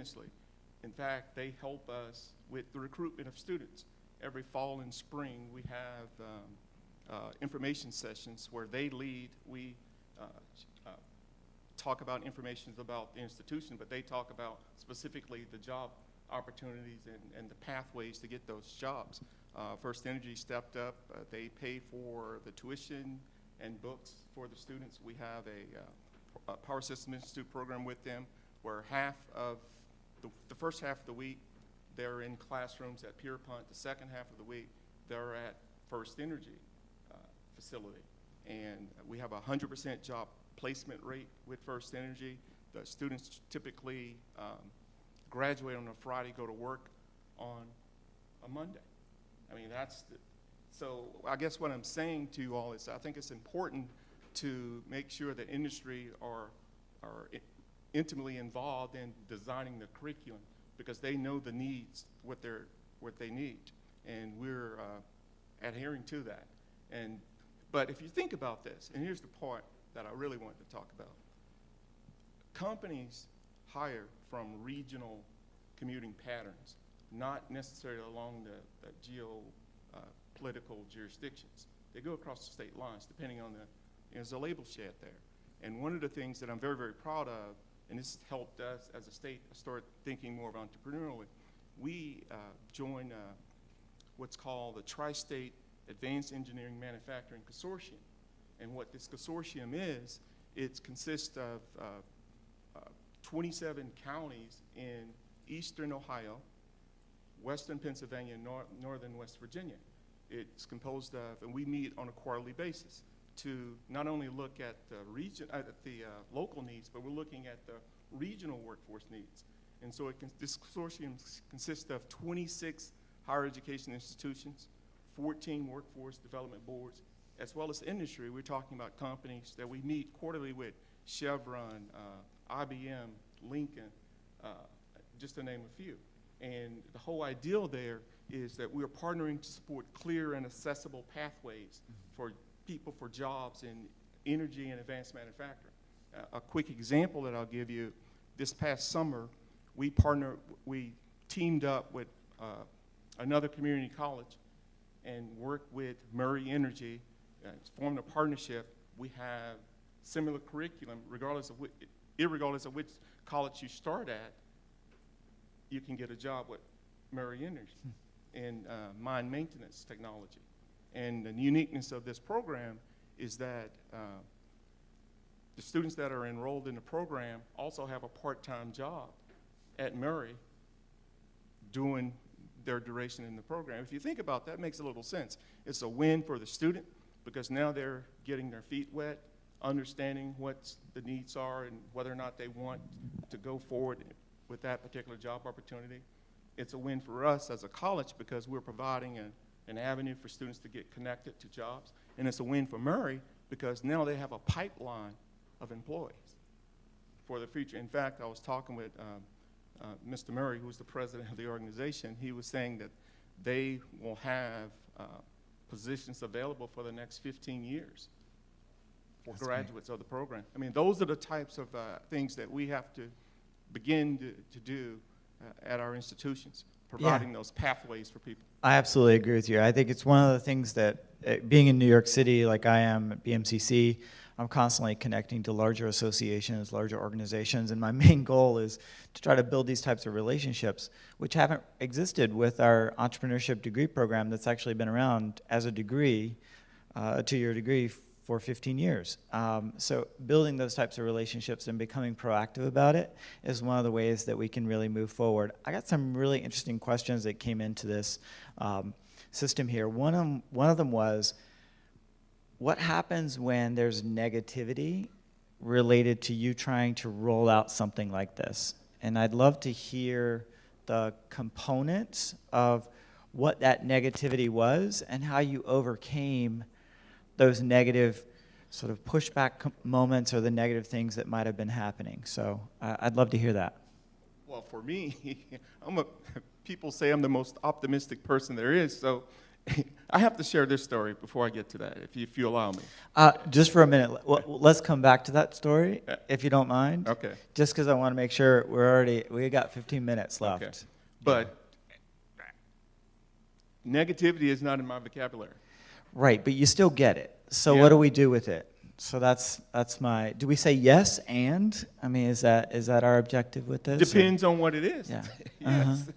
tremendously. In fact, they help us with the recruitment of students. Every fall and spring, we have information sessions where they lead. We talk about information about the institution, but they talk about specifically the job opportunities and the pathways to get those jobs. First Energy stepped up. They pay for the tuition and books for the students. We have a Power System Institute program with them where half of the first half of the week they're in classrooms at Pierpont. The second half of the week they're at First Energy facility. And we have a 100% job placement rate with First Energy. The students typically graduate on a Friday, go to work on a Monday. I mean, so I guess what I'm saying to you all is I think it's important to make sure that industry are intimately involved in designing the curriculum because they know the needs, what they need, and we're adhering to that. But if you think about this, and here's the part that I really wanted to talk about. Companies hire from regional commuting patterns, not necessarily along the geo-political jurisdictions. They go across the state lines depending on there's a label shed there. And one of the things that I'm very, very proud of, and this helped us as a state start thinking more of entrepreneurially, we joined what's called the Tri-State Advanced Engineering Manufacturing Consortium. And what this consortium is, it consists of 27 counties in eastern Ohio, western Pennsylvania, and northern West Virginia. It's composed of, and we meet on a quarterly basis to not only look at the local needs, but we're looking at the regional workforce needs. And so this consortium consists of 26 higher education institutions, 14 workforce development boards, as well as industry. We're talking about companies that we meet quarterly with: Chevron, IBM, Lincoln, just to name a few. And the whole ideal there is that we are partnering to support clear and accessible pathways for people for jobs in energy and advanced manufacturing. A quick example that I'll give you, this past summer, we teamed up with another community college and worked with Murray Energy, formed a partnership. We have similar curriculum, irregardless of which college you start at, you can get a job with Murray Energy in mine maintenance technology. And the uniqueness of this program is that the students that are enrolled in the program also have a part-time job at Murray doing their duration in the program. If you think about that, it makes a little sense. It's a win for the student because now they're getting their feet wet, understanding what the needs are and whether or not they want to go forward with that particular job opportunity. It's a win for us as a college because we're providing an avenue for students to get connected to jobs. And it's a win for Murray because now they have a pipeline of employees for the future. In fact, I was talking with Mr. Murray, who's the president of the organization. He was saying that they will have positions available for the next 15 years for That's graduates great. Of the program. I mean, those are the types of things that we have to begin to do at our institutions, providing those pathways for people. I absolutely agree with you. I think it's one of the things that, being in New York City like I am at BMCC, I'm constantly connecting to larger associations, larger organizations, and my main goal is to try to build these types of relationships, which haven't existed with our entrepreneurship degree program that's actually been around as a degree, a two-year degree for 15 years. So building those types of relationships and becoming proactive about it is one of the ways that we can really move forward. I got some really interesting questions that came into this system here. One of them was, what happens when there's negativity related to you trying to roll out something like this? And I'd love to hear the components of what that negativity was and how you overcame those negative sort of pushback moments or the negative things that might have been happening. So I'd love to hear that. Well, for me, people say I'm the most optimistic person there is, so I have to share this story before I get to that, if you allow me. Just for a minute, let's come back to that story, if you don't mind. Okay. Just because I want to make sure we got 15 minutes left. Okay. But negativity is not in my vocabulary. Right, but you still get it. So Yeah. what do we do with it? So that's my. Do we say yes and? I mean, is that our objective with this? Depends on what it is. Yeah. Yes.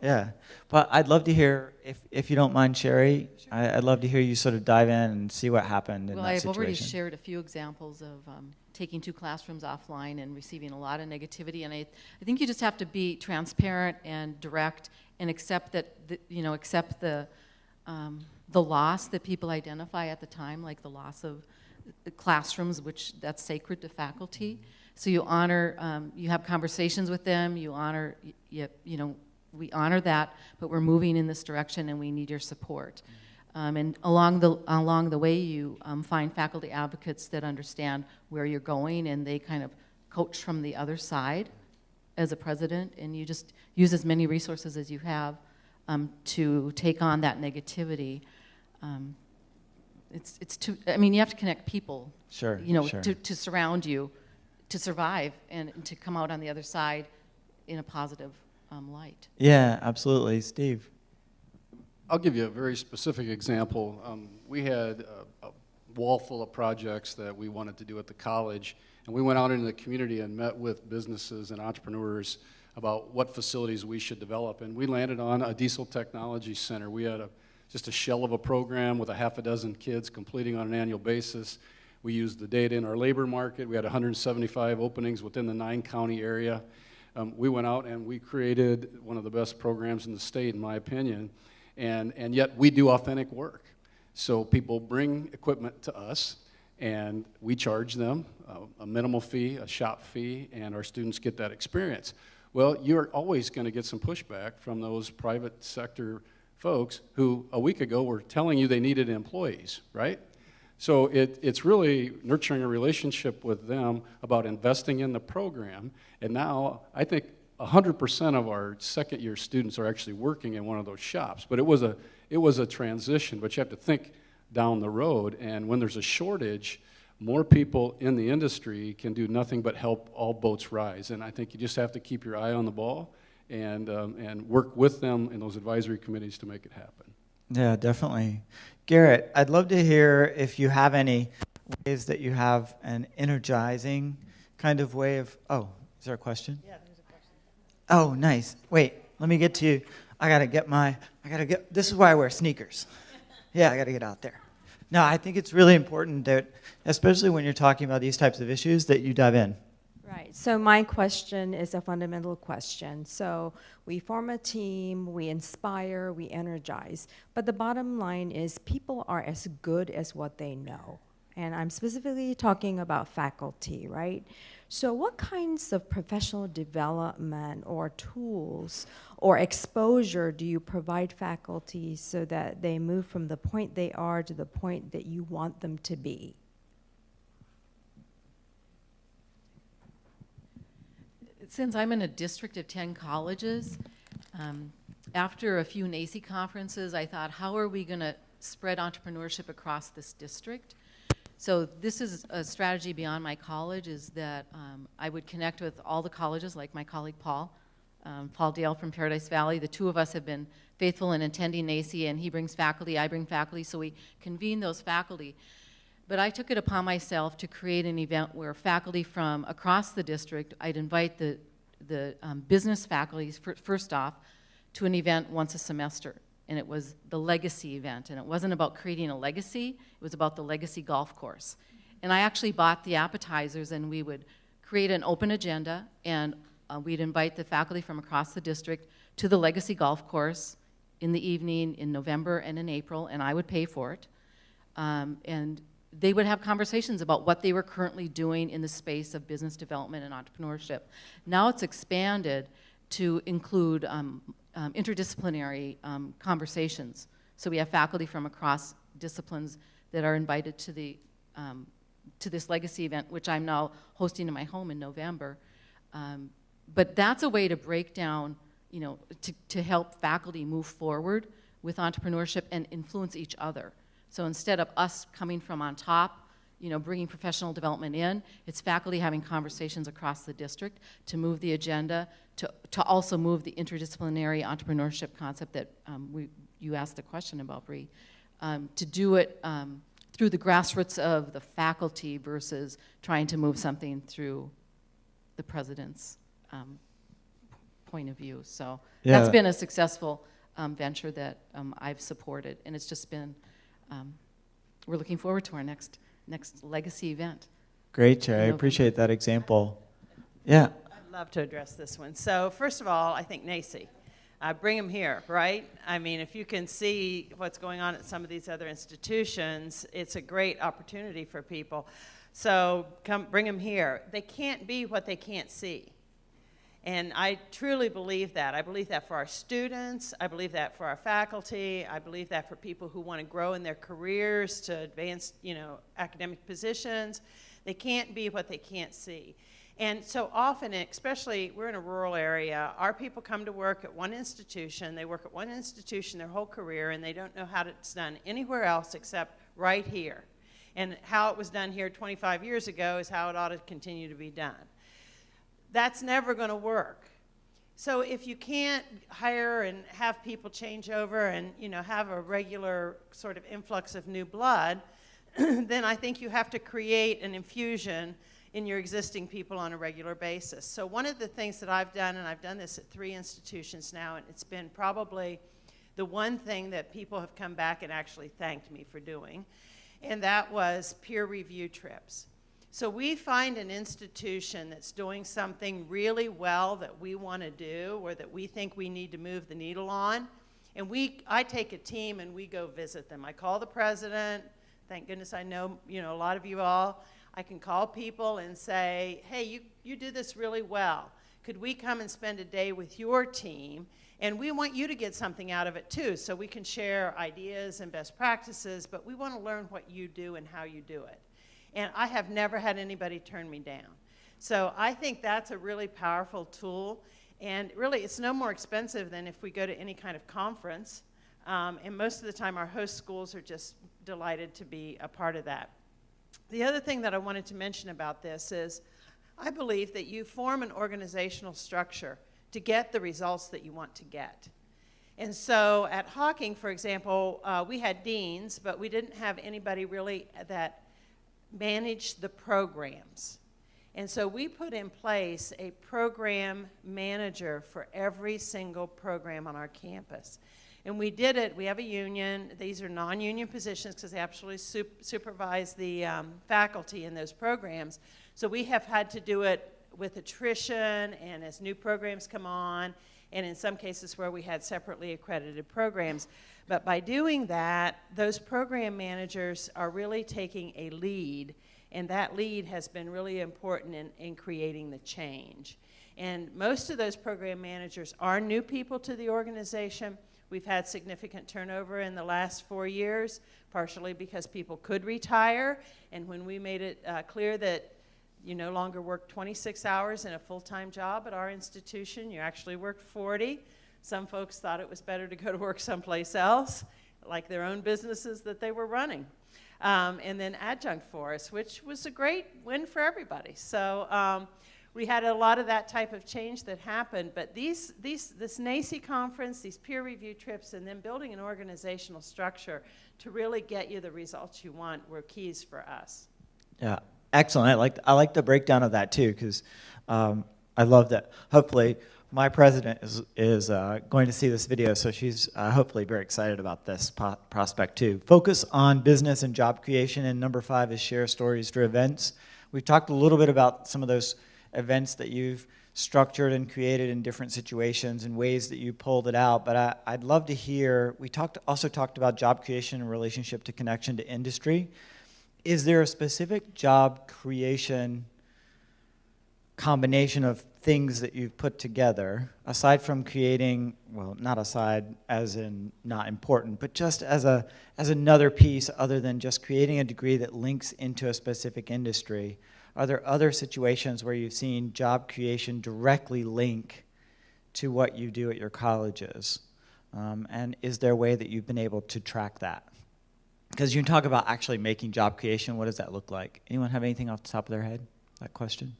Yeah, but I'd love to hear, if you don't mind, Sherry, I'd love to hear you sort of dive in and see what happened in Well, that I've situation. already shared a few examples of taking 2 classrooms offline and receiving a lot of negativity, and I think you just have to be transparent and direct and accept that, accept the loss that people identify at the time, like the loss of the classrooms, which that's sacred to faculty. So you honor, you have conversations with them, you honor, we honor that, but we're moving in this direction and we need your support. And along the way, you find faculty advocates that understand where you're going, and they kind of coach from the other side as a president, and you just use as many resources as you have to take on that negativity. You have to connect people, Sure. to surround you, to survive, and to come out on the other side in a positive light. Yeah, absolutely. Steve. I'll give you a very specific example. We had a wall full of projects that we wanted to do at the college, and we went out into the community and met with businesses and entrepreneurs about what facilities we should develop, and we landed on a diesel technology center. We had just a shell of a program with a half a dozen kids completing on an annual basis. We used the data in our labor market. We had 175 openings within the 9-county area. We went out and we created one of the best programs in the state, in my opinion, and yet we do authentic work. So people bring equipment to us, and we charge them a minimal fee, a shop fee, and our students get that experience. Well, you're always going to get some pushback from those private sector folks who a week ago were telling you they needed employees, right? So it's really nurturing a relationship with them about investing in the program. And now I think 100% of our second-year students are actually working in one of those shops. But it was a transition, but you have to think down the road. And when there's a shortage, more people in the industry can do nothing but help all boats rise. And I think you just have to keep your eye on the ball and work with them in those advisory committees to make it happen. Yeah, definitely. Garrett, I'd love to hear if you have any ways that you have an energizing kind of way of, is there a question? Yeah, there's a question. Oh, nice. Wait, let me get to you. This is why I wear sneakers. Yeah, I got to get out there. No, I think it's really important that, especially when you're talking about these types of issues, that you dive in. Right. So my question is a fundamental question. So we form a team, we inspire, we energize. But the bottom line is people are as good as what they know. And I'm specifically talking about faculty, right? So what kinds of professional development or tools or exposure do you provide faculty so that they move from the point they are to the point that you want them to be? Since I'm in a district of 10 colleges, after a few NACCE conferences, I thought, how are we going to spread entrepreneurship across this district? So this is a strategy beyond my college, is that I would connect with all the colleges, like my colleague Paul Dale from Paradise Valley. The two of us have been faithful in attending NACCE, and he brings faculty, I bring faculty, so we convene those faculty. But I took it upon myself to create an event where faculty from across the district, I'd invite the business faculty, first off, to an event once a semester. And it was the legacy event. And it wasn't about creating a legacy, it was about the legacy golf course. And I actually bought the appetizers, and we would create an open agenda, and we'd invite the faculty from across the district to the legacy golf course in the evening in November and in April, and I would pay for it. And they would have conversations about what they were currently doing in the space of business development and entrepreneurship. Now it's expanded to include interdisciplinary conversations. So we have faculty from across disciplines that are invited to this legacy event, which I'm now hosting in my home in November. But that's a way to break down, to help faculty move forward with entrepreneurship and influence each other. So instead of us coming from on top, bringing professional development in, it's faculty having conversations across the district to move the agenda, to also move the interdisciplinary entrepreneurship concept that you asked the question about, Bree, to do it through the grassroots of the faculty versus trying to move something through the president's point of view. So that's been a successful venture that I've supported, and it's just been, we're looking forward to our next legacy event. Great, Chair. I appreciate that example. Yeah. I'd love to address this one. So first of all, I think NACCE. Bring them here, right? I mean, if you can see what's going on at some of these other institutions, it's a great opportunity for people. So come, bring them here. They can't be what they can't see. And I truly believe that. I believe that for our students. I believe that for our faculty. I believe that for people who want to grow in their careers to advance, academic positions. They can't be what they can't see. And so often, especially we're in a rural area, our people come to work at one institution. They work at one institution their whole career, and they don't know how it's done anywhere else except right here. And how it was done here 25 years ago is how it ought to continue to be done. That's never going to work. So if you can't hire and have people change over and have a regular sort of influx of new blood, then I think you have to create an infusion in your existing people on a regular basis. So one of the things that I've done, and I've done this at 3 institutions now, and it's been probably the one thing that people have come back and actually thanked me for doing, and that was peer review trips. So we find an institution that's doing something really well that we want to do or that we think we need to move the needle on, and I take a team and we go visit them. I call the president. Thank goodness I know, a lot of you all. I can call people and say, hey, you do this really well. Could we come and spend a day with your team? And we want you to get something out of it too, so we can share ideas and best practices, but we want to learn what you do and how you do it. And I have never had anybody turn me down. So I think that's a really powerful tool. And really, it's no more expensive than if we go to any kind of conference. And most of the time, our host schools are just delighted to be a part of that. The other thing that I wanted to mention about this is I believe that you form an organizational structure to get the results that you want to get. And so at Hawking, for example, we had deans, but we didn't have anybody really that managed the programs. And so we put in place a program manager for every single program on our campus. And we did it, we have a union. These are non-union positions because they actually supervise the faculty in those programs. So we have had to do it with attrition and as new programs come on, and in some cases where we had separately accredited programs. But by doing that, those program managers are really taking a lead, and that lead has been really important in creating the change. And most of those program managers are new people to the organization. We've had significant turnover in the last 4 years, partially because people could retire, and when we made it clear that you no longer work 26 hours in a full-time job at our institution, you actually worked 40. Some folks thought it was better to go to work someplace else, like their own businesses that they were running. And then adjunct for us, which was a great win for everybody. So we had a lot of that type of change that happened, but this NACCE conference, these peer review trips, and then building an organizational structure to really get you the results you want were keys for us. Yeah, excellent. I like the breakdown of that too, because I love that. Hopefully, my president is going to see this video, so she's hopefully very excited about this prospect too. Focus on business and job creation, and number 5 is share stories for events. We've talked a little bit about some of those events that you've structured and created in different situations and ways that you pulled it out, but I'd love to hear, we also talked about job creation in relationship to connection to industry. Is there a specific job creation combination of things that you've put together, aside from creating, well, not aside as in not important, but just as another piece other than just creating a degree that links into a specific industry? Are there other situations where you've seen job creation directly link to what you do at your colleges? And is there a way that you've been able to track that? Because you talk about actually making job creation. What does that look like? Anyone have anything off the top of their head? That question?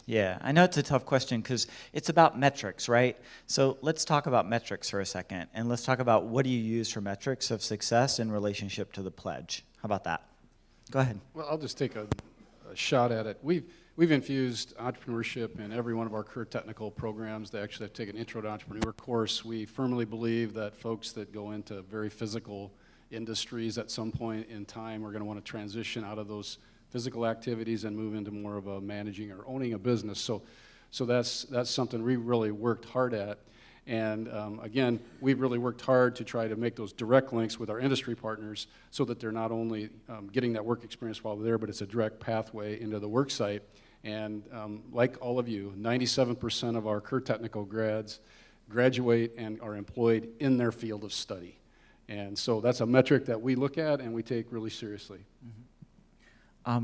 Yeah, I know it's a tough question because it's about metrics, right? So let's talk about metrics for a second, and let's talk about what do you use for metrics of success in relationship to the pledge. How about that? Go ahead. Well, I'll just take a shot at it. We've infused entrepreneurship in every one of our career technical programs. They actually have taken an Intro to Entrepreneur course. We firmly believe that folks that go into very physical industries at some point in time are going to want to transition out of those physical activities and move into more of a managing or owning a business. So that's something we really worked hard at. And again, we've really worked hard to try to make those direct links with our industry partners so that they're not only getting that work experience while they're there, but it's a direct pathway into the work site. And like all of you, 97% of our career technical grads graduate and are employed in their field of study. And so that's a metric that we look at and we take really seriously.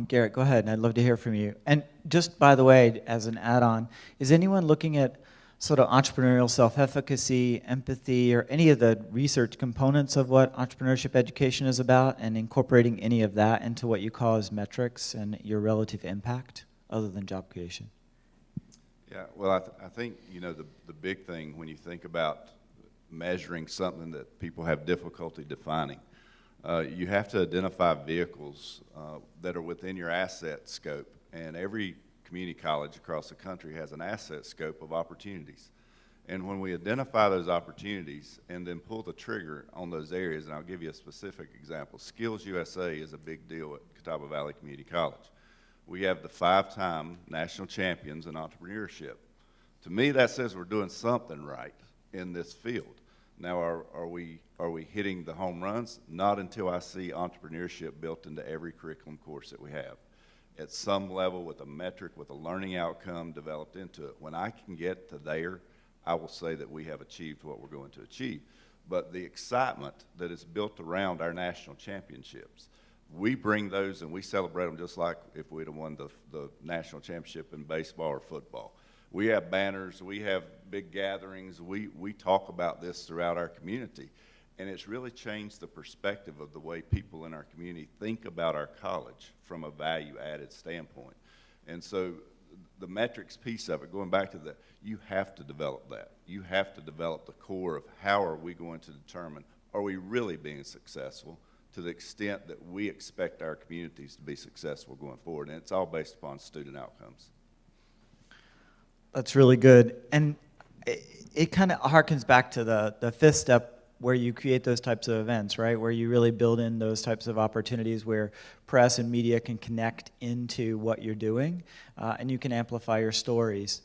Garrett, go ahead, and I'd love to hear from you. And just by the way, as an add-on, is anyone looking at sort of entrepreneurial self-efficacy, empathy, or any of the research components of what entrepreneurship education is about and incorporating any of that into what you call as metrics and your relative impact other than job creation? Yeah, well, I think, you know, the big thing when you think about measuring something that people have difficulty defining, you have to identify vehicles that are within your asset scope, and every community college across the country has an asset scope of opportunities. And when we identify those opportunities and then pull the trigger on those areas, and I'll give you a specific example. Skills USA is a big deal at Catawba Valley Community College. We have the 5-time national champions in entrepreneurship. To me, that says we're doing something right in this field. Now, are we hitting the home runs? Not until I see entrepreneurship built into every curriculum course that we have. At some level with a metric, with a learning outcome developed into it. When I can get to there, I will say that we have achieved what we're going to achieve. But the excitement that is built around our national championships, we bring those and we celebrate them just like if we'd have won the national championship in baseball or football. We have banners, we have big gatherings, we talk about this throughout our community. And it's really changed the perspective of the way people in our community think about our college from a value-added standpoint. And so the metrics piece of it, going back to that, you have to develop that. You have to develop the core of how are we going to determine, are we really being successful to the extent that we expect our communities to be successful going forward. And it's all based upon student outcomes. That's really good. And it kind of harkens back to the fifth step where you create those types of events, right? Where you really build in those types of opportunities where press and media can connect into what you're doing and you can amplify your stories.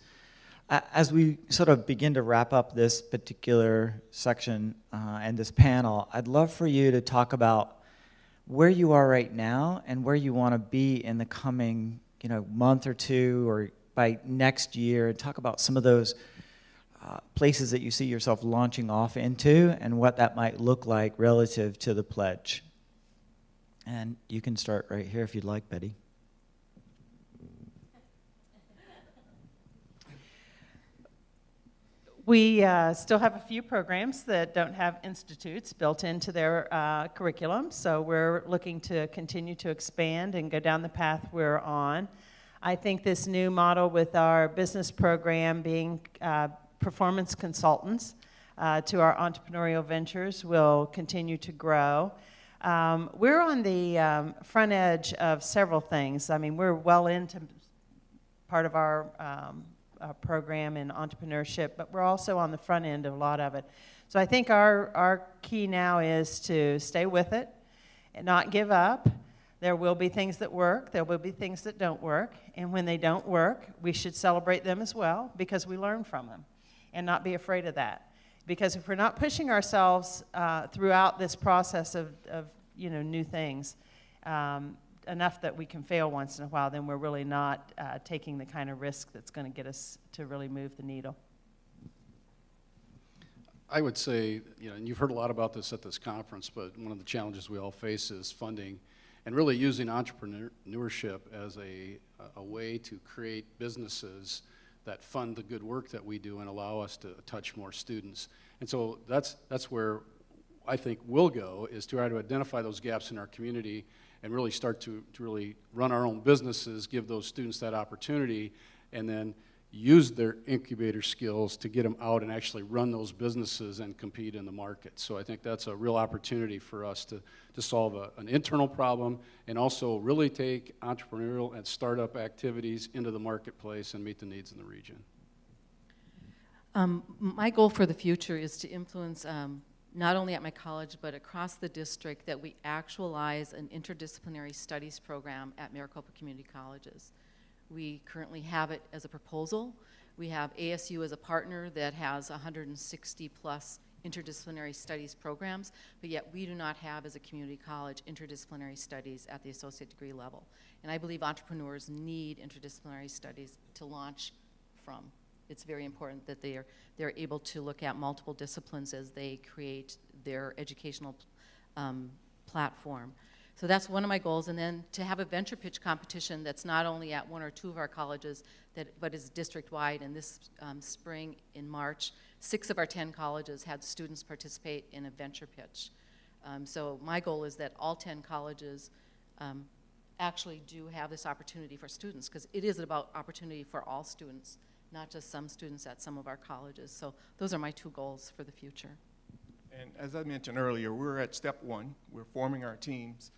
As we sort of begin to wrap up this particular section and this panel, I'd love for you to talk about where you are right now and where you want to be in the coming, month or two or by next year, and talk about some of those places that you see yourself launching off into and what that might look like relative to the pledge. And you can start right here if you'd like, Betty. We still have a few programs that don't have institutes built into their curriculum, so we're looking to continue to expand and go down the path we're on. I think this new model with our business program being performance consultants to our entrepreneurial ventures will continue to grow. We're on the front edge of several things. I mean, we're well into part of our program in entrepreneurship, but we're also on the front end of a lot of it. So I think our key now is to stay with it and not give up. There will be things that work, there will be things that don't work, and when they don't work, we should celebrate them as well because we learn from them and not be afraid of that. Because if we're not pushing ourselves throughout this process of new things, enough that we can fail once in a while, then we're really not taking the kind of risk that's going to get us to really move the needle. I would say, and you've heard a lot about this at this conference, but one of the challenges we all face is funding and really using entrepreneurship as a way to create businesses that fund the good work that we do and allow us to touch more students. And so that's where I think we'll go, is to try to identify those gaps in our community and really start to really run our own businesses, give those students that opportunity, and then use their incubator skills to get them out and actually run those businesses and compete in the market. So I think that's a real opportunity for us to solve an internal problem and also really take entrepreneurial and startup activities into the marketplace and meet the needs in the region. My goal for the future is to influence not only at my college but across the district that we actualize an interdisciplinary studies program at Maricopa Community Colleges. We currently have it as a proposal. We have ASU as a partner that has 160 plus interdisciplinary studies programs, but yet we do not have as a community college interdisciplinary studies at the associate degree level. And I believe entrepreneurs need interdisciplinary studies to launch from. It's very important that they're able to look at multiple disciplines as they create their educational platform. So that's one of my goals, and then to have a venture pitch competition that's not only at one or two of our colleges, but is district-wide. And this spring in March, 6 of our 10 colleges had students participate in a venture pitch. So my goal is that all 10 colleges actually do have this opportunity for students, because it is about opportunity for all students, not just some students at some of our colleges. So those are my 2 goals for the future. And as I mentioned earlier, we're at step 1. We're forming our teams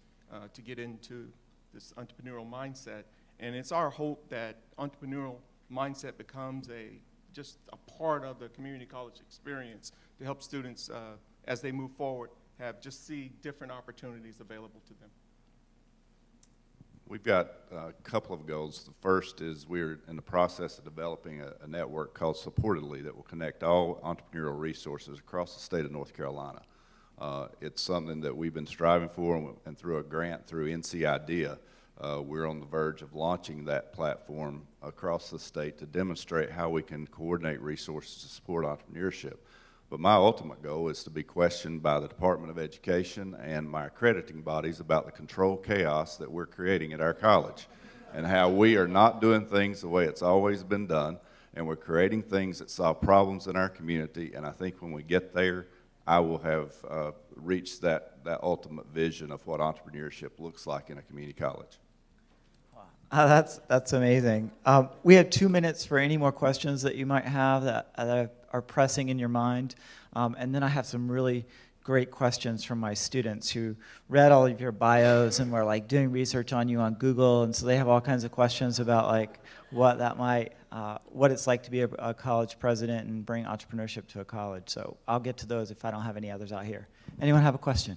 to get into this entrepreneurial mindset. And it's our hope that entrepreneurial mindset becomes just a part of the community college experience to help students, as they move forward, see different opportunities available to them. We've got a couple of goals. The first is we're in the process of developing a network called Supportedly that will connect all entrepreneurial resources across the state of North Carolina. It's something that we've been striving for, and through a grant through NC IDEA, we're on the verge of launching that platform across the state to demonstrate how we can coordinate resources to support entrepreneurship. But my ultimate goal is to be questioned by the Department of Education and my accrediting bodies about the control chaos that we're creating at our college and how we are not doing things the way it's always been done, and we're creating things that solve problems in our community. And I think when we get there, I will have reached that ultimate vision of what entrepreneurship looks like in a community college. That's amazing. We have 2 minutes for any more questions that you might have that are pressing in your mind. And then I have some really great questions from my students who read all of your bios and were like doing research on you on Google. And so they have all kinds of questions about like what it's like to be a college president and bring entrepreneurship to a college. So I'll get to those if I don't have any others out here. Anyone have a question?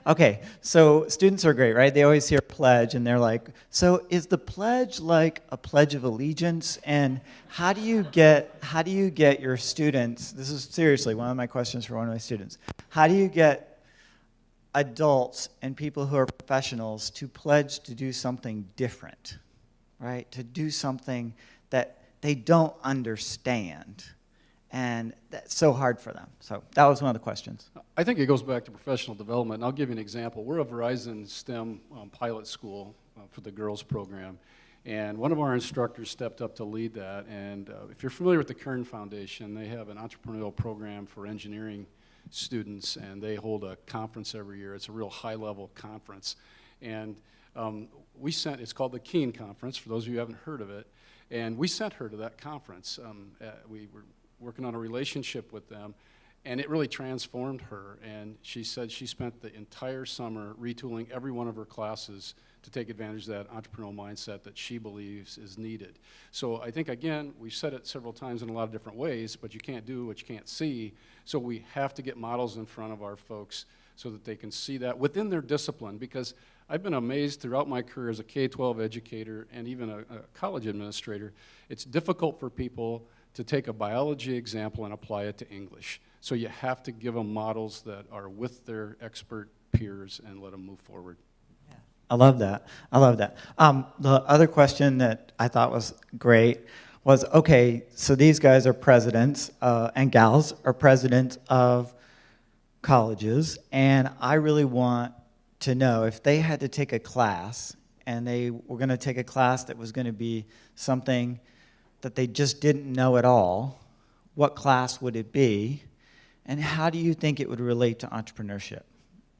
Okay, so students are great, right? They always hear pledge and they're like, so is the pledge like a pledge of allegiance? And how do you get your students, this is seriously one of my questions for one of my students, how do you get adults and people who are professionals to pledge to do something different, right? To do something that they don't understand. And that's so hard for them. So that was one of the questions. I think it goes back to professional development, and I'll give you an example. We're a Verizon STEM pilot school for the girls program, and one of our instructors stepped up to lead that. And if you're familiar with the Kern Foundation, they have an entrepreneurial program for engineering students, and they hold a conference every year. It's a real high-level conference. And it's called the Keen Conference, for those of you who haven't heard of it, and we sent her to that conference. We were working on a relationship with them, and it really transformed her. And she said she spent the entire summer retooling every one of her classes to take advantage of that entrepreneurial mindset that she believes is needed. So I think, again, we've said it several times in a lot of different ways, but you can't do what you can't see. So we have to get models in front of our folks so that they can see that within their discipline, because I've been amazed throughout my career as a K-12 educator and even a college administrator. It's difficult for people to take a biology example and apply it to English. So you have to give them models that are with their expert peers and let them move forward. Yeah. I love that. I love that. The other question that I thought was great was, okay, so these guys are presidents and gals are presidents of colleges, and I really want to know if they had to take a class and they were going to take a class that was going to be something that they just didn't know at all, what class would it be, and how do you think it would relate to entrepreneurship?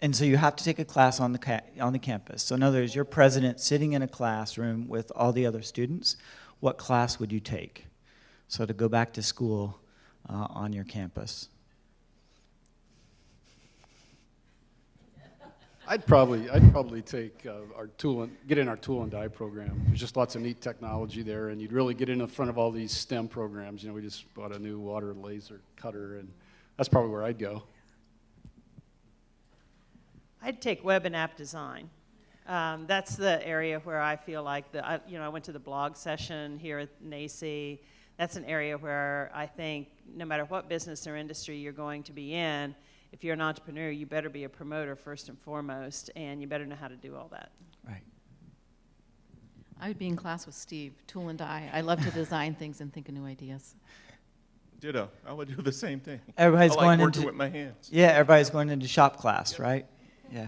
And so you have to take a class on the campus. So in other words, you're president sitting in a classroom with all the other students. What class would you take? So to go back to school on your campus. I'd probably take our get in our tool and die program. There's just lots of neat technology there, and you'd really get in front of all these STEM programs. You know, we just bought a new water laser cutter, and that's probably where I'd go. I'd take web and app design. That's the area where I feel like I went to the blog session here at NACCE. That's an area where I think no matter what business or industry you're going to be in, if you're an entrepreneur, you better be a promoter first and foremost, and you better know how to do all that. Right. I would be in class with Steve, tool and die. I love to design things and think of new ideas. Ditto. I would do the same thing. Everybody's I like going working into with my hands. Yeah, everybody's going into shop class, right? Yeah.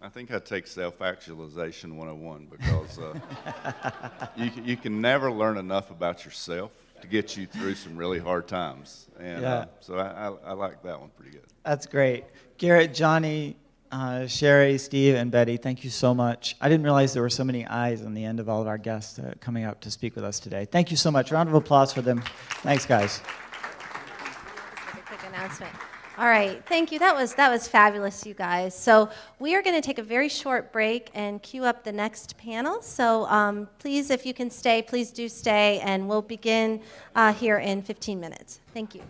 I think I'd take self-actualization 101 because you can never learn enough about yourself to get you through some really hard times. And so I like that one pretty good. That's great. Garrett, Johnny, Sherry, Steve, and Betty, thank you so much. I didn't realize there were so many eyes on the end of all of our guests coming up to speak with us today. Thank you so much. Round of applause for them. Thanks, guys. Just a quick announcement. All right, thank you. That was fabulous, you guys. So we are going to take a very short break and queue up the next panel. So please, if you can stay, please do stay, and we'll begin here in 15 minutes. Thank you.